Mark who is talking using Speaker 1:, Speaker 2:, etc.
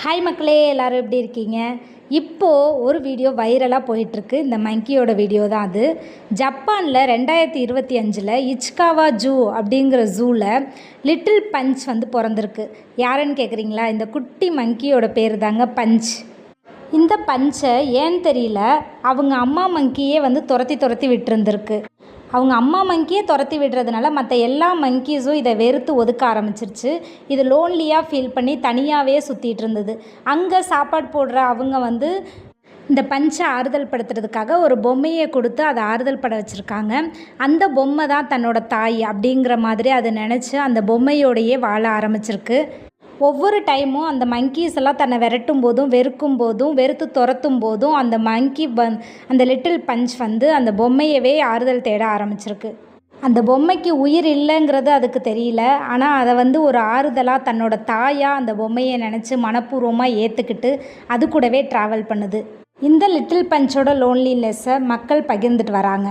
Speaker 1: Hi மக்களே, எல்லோரும் எப்படி இருக்கீங்க? இப்போது ஒரு வீடியோ வைரலாக போயிட்டுருக்கு. இந்த மங்கியோட வீடியோ தான் அது. ஜப்பானில் 2025 இச்சிகாவா ஜூ அப்படிங்கிற ஜூவில் லிட்டில் பஞ்ச் பிறந்திருக்கு. யாருன்னு கேட்குறீங்களா? இந்த குட்டி மங்கியோட பேர் தாங்க பஞ்ச். இந்த பஞ்சை ஏன்னு தெரியல, அவங்க அம்மா மங்கியே துரத்தி விட்டுருந்துருக்கு. அவங்க அம்மா மங்கியே துரத்தி விடுறதுனால மற்ற எல்லா மங்கீஸும் இதை வெறுத்து ஒதுக்க ஆரம்பிச்சிருச்சு. இது லோன்லியாக ஃபீல் பண்ணி தனியாகவே சுற்றிட்டு இருந்தது. அங்கே சாப்பாடு போடுற அவங்க இந்த பஞ்சை ஆறுதல் படுத்துறதுக்காக ஒரு பொம்மையை கொடுத்து அதை ஆறுதல் பட வச்சுருக்காங்க. அந்த பொம்மை தான் தன்னோட தாய் அப்படிங்கிற மாதிரி அதை நினச்சி அந்த பொம்மையோடையே வாழ ஆரம்பிச்சிருக்கு. ஒவ்வொரு டைமும் அந்த மங்கீஸ் எல்லாம் தன்னை விரட்டும் போதும் வெறுக்கும் போதும் வெறுத்து துரத்தும் போதும் அந்த மங்கி அந்த லிட்டில் பஞ்ச் அந்த பொம்மையவே ஆறுதல் தேட ஆரம்பிச்சிருக்கு. அந்த பொம்மைக்கு உயிர் இல்லைங்கிறது அதுக்கு தெரியல. ஆனால் அதை ஒரு ஆறுதலாக தன்னோட தாயாக அந்த பொம்மையை நினச்சி மனப்பூர்வமாக ஏற்றுக்கிட்டு அது கூடவே ட்ராவல் பண்ணுது. இந்த லிட்டில் பஞ்சோட லோன்லினெஸ்ஸை மக்கள் பகிர்ந்துட்டு வராங்க.